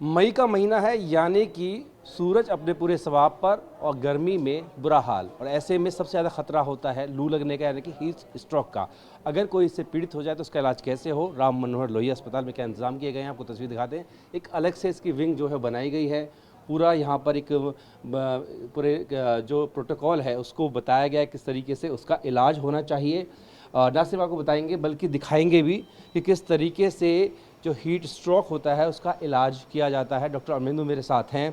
मई का महीना है, यानी कि सूरज अपने पूरे स्वभाव पर और गर्मी में बुरा हाल, और ऐसे में सबसे ज़्यादा खतरा होता है लू लगने का, यानी कि हीट स्ट्रोक का। अगर कोई इससे पीड़ित हो जाए तो उसका इलाज कैसे हो, राम मनोहर लोहिया अस्पताल में क्या इंतजाम किए गए हैं, आपको तस्वीर दिखाते हैं। एक अलग से इसकी विंग जो है बनाई गई है। पूरा यहाँ पर एक पूरे जो प्रोटोकॉल है उसको बताया गया है किस तरीके से उसका इलाज होना चाहिए। ना सिर्फ आपको बताएंगे बल्कि दिखाएंगे भी कि किस तरीके से जो हीट स्ट्रोक होता है उसका इलाज किया जाता है। डॉक्टर अरविंदु मेरे साथ हैं।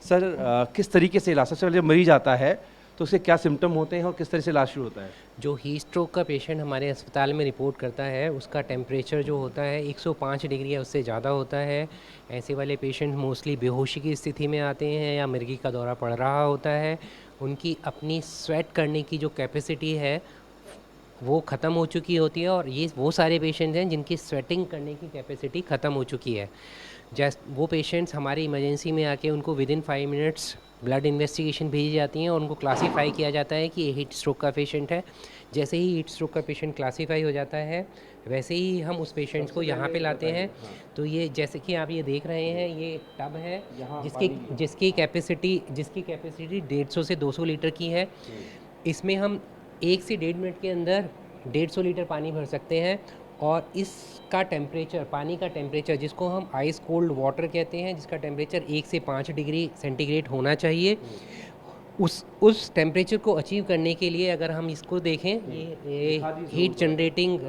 सर, किस तरीके से इलाज, सबसे पहले जब मरीज आता है तो उसके क्या सिम्टम होते हैं और किस तरह से इलाज शुरू होता है? जो हीट स्ट्रोक का पेशेंट हमारे अस्पताल में रिपोर्ट करता है उसका टेम्परेचर जो होता है 105 डिग्री या उससे ज़्यादा होता है। ऐसे वाले पेशेंट मोस्टली बेहोशी की स्थिति में आते हैं या मिर्गी का दौरा पड़ रहा होता है। उनकी अपनी स्वेट करने की जो कैपेसिटी है वो ख़त्म हो चुकी होती है, और ये वो सारे पेशेंट्स हैं जिनकी स्वेटिंग करने की कैपेसिटी ख़त्म हो चुकी है। वो पेशेंट्स हमारे इमरजेंसी में आके उनको with in 5 minutes blood investigation भेजी जाती हैं और उनको क्लासीफाई किया जाता है कि ये हीट स्ट्रोक का पेशेंट है। जैसे ही हीट स्ट्रोक का पेशेंट क्लासीफाई हो जाता है वैसे ही हम उस पेशेंट्स को यहाँ पे लाते हैं। तो ये जैसे कि आप ये देख रहे हैं, ये टब है जिसकी कैपेसिटी 150 से 200 लीटर की है। इसमें हम 1 से 1.5 मिनट के अंदर 150 लीटर पानी भर सकते हैं, और इसका टेम्परेचर, पानी का टेम्परेचर जिसको हम आइस कोल्ड वाटर कहते हैं, जिसका टेम्परेचर 1 से 5 डिग्री सेंटीग्रेड होना चाहिए। उस टेम्परेचर को अचीव करने के लिए अगर हम इसको देखें, ये heat generating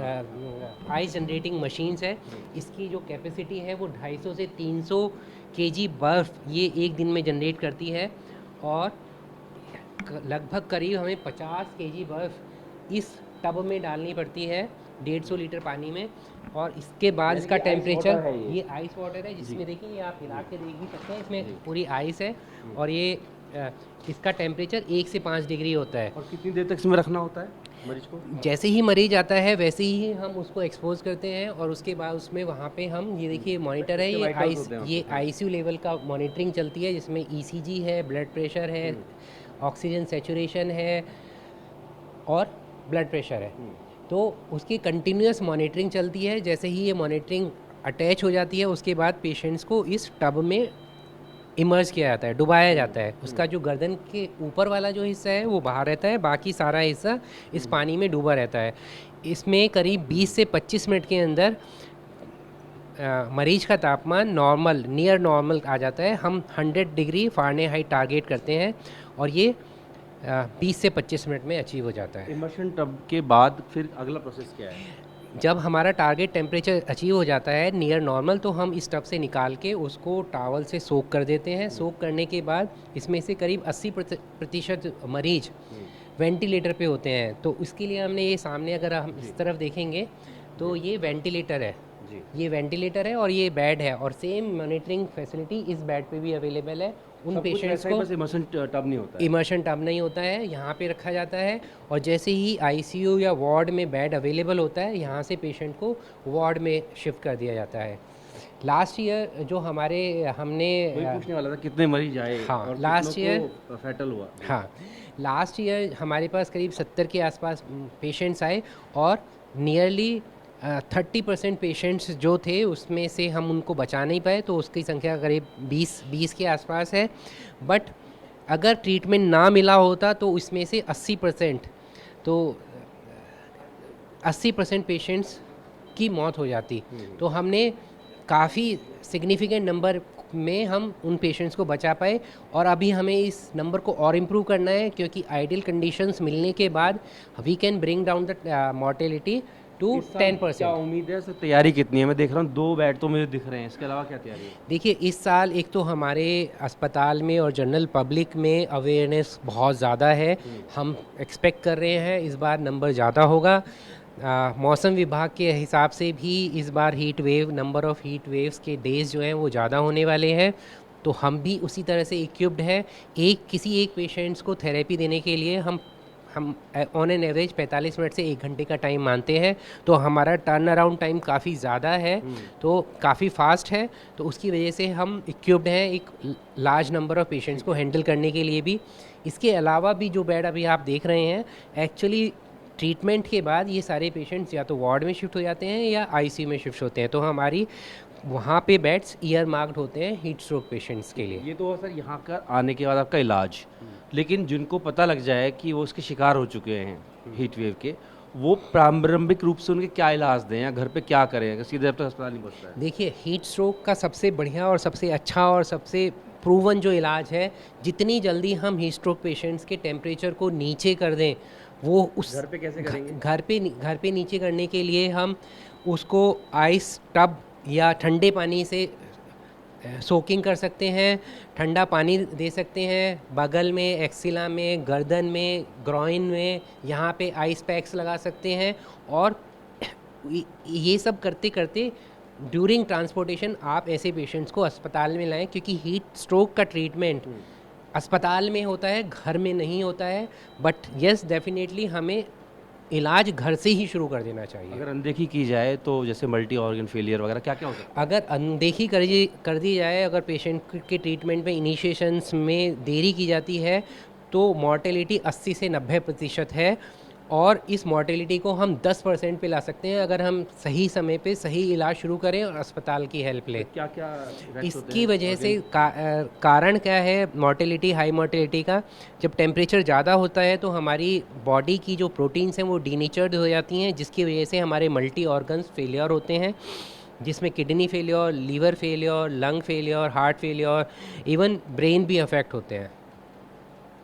ice generating machines है। इसकी जो कैपेसिटी है वो 250 से 300 केजी बर्फ़ ये एक दिन में जनरेट करती है, और लगभग करीब हमें 50 केजी बर्फ़ इस टब में डालनी पड़ती है 150 लीटर पानी में। और इसके बाद इसका टेम्परेचर, ये आइस वाटर है जिसमें देखिए, ये आप हिला के देख भी सकते हैं, इसमें पूरी आइस है। और ये इसका टेम्परेचर 1 से 5 डिग्री होता है। और कितनी देर तक इसमें रखना होता है मरीज को? जैसे ही मरीज आता है वैसे ही हम उसको एक्सपोज करते हैं, और उसके बाद उसमें वहाँ पे हम, ये देखिए मॉनिटर है, ये आईसीयू लेवल का मॉनिटरिंग चलती है, जिसमें ईसीजी है, ब्लड प्रेशर है, ऑक्सीजन सेचुरेशन है और ब्लड प्रेशर है। तो उसकी कंटिन्यूस मॉनिटरिंग चलती है। जैसे ही ये मॉनिटरिंग अटैच हो जाती है उसके बाद पेशेंट्स को इस टब में इमर्ज किया जाता है, डुबाया जाता है। उसका जो गर्दन के ऊपर वाला जो हिस्सा है वो बाहर रहता है, बाकी सारा हिस्सा इस पानी में डूबा रहता है। इसमें करीब 20 से 25 मिनट के अंदर मरीज का तापमान नॉर्मल, नियर नॉर्मल आ जाता है। हम 100 डिग्री फ़ारेनहाइट टारगेट करते हैं, और ये 20 से 25 मिनट में अचीव हो जाता है। इमर्शन टब के बाद फिर अगला प्रोसेस क्या है? जब हमारा टारगेट टेम्परेचर अचीव हो जाता है नियर नॉर्मल, तो हम इस टब से निकाल के उसको टॉवल से सोक कर देते हैं। सोक करने के बाद इसमें से करीब 80% मरीज वेंटिलेटर पे होते हैं। तो उसके लिए हमने ये सामने, अगर हम इस तरफ देखेंगे तो ये वेंटिलेटर है, ये वेंटिलेटर है और ये बेड है, और सेम मॉनिटरिंग फैसिलिटी इस बेड पे भी अवेलेबल है। उन पेशेंट्स को इमर्शन टब नहीं होता है। इमर्शन टब नहीं होता है, यहाँ पे रखा जाता है, और जैसे ही आईसीयू या वार्ड में बेड अवेलेबल होता है यहाँ से पेशेंट को वार्ड में शिफ्ट कर दिया जाता है। लास्ट ईयर जो हमने पूछने वाला था कितने मरीज आए? हाँ, और लास्ट ईयर फैटल हुआ? हाँ, लास्ट ईयर हमारे पास करीब 70 के आसपास पेशेंट्स आए, और नियरली 30% पेशेंट्स जो थे उसमें से हम उनको बचा नहीं पाए, तो उसकी संख्या करीब 20 के आसपास है। बट अगर ट्रीटमेंट ना मिला होता तो इसमें से 80%, तो 80% पेशेंट्स की मौत हो जाती। तो हमने काफ़ी सिग्निफिकेंट नंबर में हम उन पेशेंट्स को बचा पाए, और अभी हमें इस नंबर को और इम्प्रूव करना है, क्योंकि आइडियल कंडीशंस मिलने के बाद we can bring down the mortality to 10%। क्या उम्मीद है सर? तैयारी कितनी है? मैं देख रहा हूँ 2 बेड तो मुझे दिख रहे हैं, इसके अलावा क्या तैयारी है? देखिए, इस साल एक तो हमारे अस्पताल में और जनरल पब्लिक में अवेयरनेस बहुत ज़्यादा है। हम एक्सपेक्ट कर रहे हैं इस बार नंबर ज़्यादा होगा। मौसम विभाग के हिसाब से भी इस बार heat wave, number of heat waves के डेज़ जो हैं वो ज़्यादा होने वाले हैं। तो हम भी उसी तरह से इक्विप्ड है। किसी एक पेशेंट्स को थेरेपी देने के लिए हम ऑन एन एवरेज 45 मिनट से 1 घंटे का टाइम मानते हैं। तो हमारा टर्न अराउंड टाइम काफ़ी ज़्यादा है, तो काफ़ी फास्ट है। तो उसकी वजह से हम इक्विप्ड हैं एक लार्ज नंबर ऑफ़ पेशेंट्स को हैंडल करने के लिए भी। इसके अलावा भी जो बेड अभी आप देख रहे हैं, एक्चुअली ट्रीटमेंट के बाद ये सारे पेशेंट्स या तो वार्ड में शिफ्ट हो जाते हैं या आईसीयू में शिफ्ट होते हैं। तो हमारी वहाँ पे बेड्स ईयर मार्क्ड होते हैं हीट स्ट्रोक पेशेंट्स के लिए। ये तो सर यहाँ का आने के बाद आपका इलाज, लेकिन जिनको पता लग जाए कि वो उसके शिकार हो चुके हैं हीट वेव के, वो प्रारंभिक रूप से उनके क्या इलाज दें या घर पे क्या करें अगर सीधे अब तक अस्पताल नहीं पहुँचता है? देखिए, हीट स्ट्रोक का सबसे बढ़िया और सबसे अच्छा और सबसे प्रूवन जो इलाज है, जितनी जल्दी हम हीट स्ट्रोक पेशेंट्स के टेम्परेचर को नीचे कर दें, वो उस घर पे कैसे करेंगे? घर पे नीचे करने के लिए हम उसको आइस टब या ठंडे पानी से सोकिंग कर सकते हैं, ठंडा पानी दे सकते हैं, बगल में, एक्सिला में, गर्दन में, ग्रॉइन में, यहाँ पे आइस पैक्स लगा सकते हैं। और ये सब करते करते ड्यूरिंग ट्रांसपोर्टेशन आप ऐसे पेशेंट्स को अस्पताल में लाएं, क्योंकि हीट स्ट्रोक का ट्रीटमेंट अस्पताल में होता है, घर में नहीं होता है। बट यस, डेफिनेटली हमें इलाज घर से ही शुरू कर देना चाहिए। अगर अनदेखी की जाए तो जैसे मल्टी ऑर्गन फेलियर वगैरह क्या क्या हो सकता अगर अनदेखी कर दी जाए, अगर पेशेंट के ट्रीटमेंट में इनिशिएशंस में देरी की जाती है, तो मॉर्टेलिटी 80 से 90% है। और इस मॉर्टेलिटी को हम 10% पे ला सकते हैं अगर हम सही समय पे सही इलाज शुरू करें और अस्पताल की हेल्प लें। है? क्या क्या इसकी वजह से कारण क्या है मॉर्टेलिटी, हाई मॉर्टेलिटी का? जब टेम्परेचर ज़्यादा होता है तो हमारी बॉडी की जो प्रोटीन्स हैं वो डीनेचर्ड हो जाती हैं, जिसकी वजह से हमारे मल्टी ऑर्गन्स फेलियर होते हैं, जिसमें kidney failure, liver failure, lung failure, heart failure, even brain भी अफेक्ट होते हैं,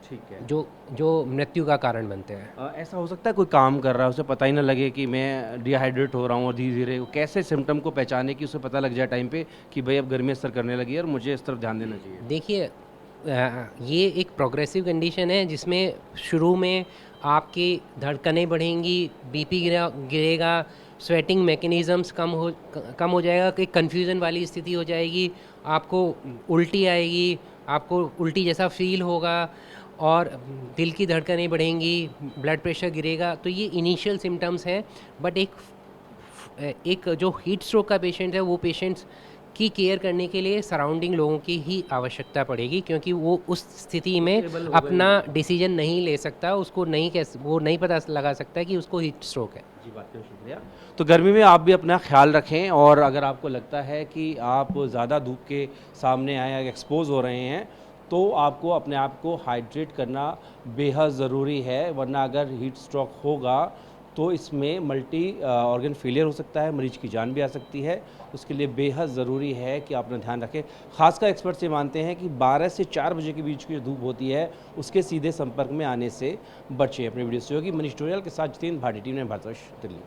ठीक है। जो मृत्यु का कारण बनते हैं। ऐसा हो सकता है कोई काम कर रहा है, उसे पता ही ना लगे कि मैं डिहाइड्रेट हो रहा हूँ और धीरे धीरे वो कैसे सिम्टम को पहचाने कि उसे पता लग जाए टाइम पे कि भाई अब गर्मी असर करने लगी है और मुझे इस तरफ ध्यान देना चाहिए? देखिए, ये एक प्रोग्रेसिव कंडीशन है जिसमें शुरू में आपकी धड़कनें बढ़ेंगी, बीपी गिरेगा, स्वेटिंग मैकेनिज़म्स कम हो जाएगा, कि कन्फ्यूज़न वाली स्थिति हो जाएगी, आपको उल्टी आएगी, आपको उल्टी जैसा फील होगा और दिल की धड़कनें बढ़ेंगी, ब्लड प्रेशर गिरेगा। तो ये इनिशियल सिम्टम्स हैं। बट एक जो हीट स्ट्रोक का पेशेंट है, वो पेशेंट्स की केयर करने के लिए सराउंडिंग लोगों की ही आवश्यकता पड़ेगी, क्योंकि वो उस स्थिति में अपना डिसीजन नहीं ले सकता, वो नहीं पता लगा सकता कि उसको हीट स्ट्रोक है। जी, बात करने शुक्रिया। तो गर्मी में आप भी अपना ख्याल रखें, और अगर आपको लगता है कि आप ज़्यादा धूप के सामने आए या एक्सपोज हो रहे हैं, तो आपको अपने आप को हाइड्रेट करना बेहद ज़रूरी है, वरना अगर हीट स्ट्रोक होगा तो इसमें मल्टी ऑर्गन फेलियर हो सकता है, मरीज की जान भी आ सकती है। उसके लिए बेहद ज़रूरी है कि आप अपना ध्यान रखें। खासकर एक्सपर्ट्स ये मानते हैं कि 12 से 4 बजे के बीच की जो धूप होती है उसके सीधे संपर्क में आने से बचें। अपने वीडियो सहयोगी मनीष टोरियल के साथ जितेंद्र भाटी, टीम ने भारतवर्ष, दिल्ली।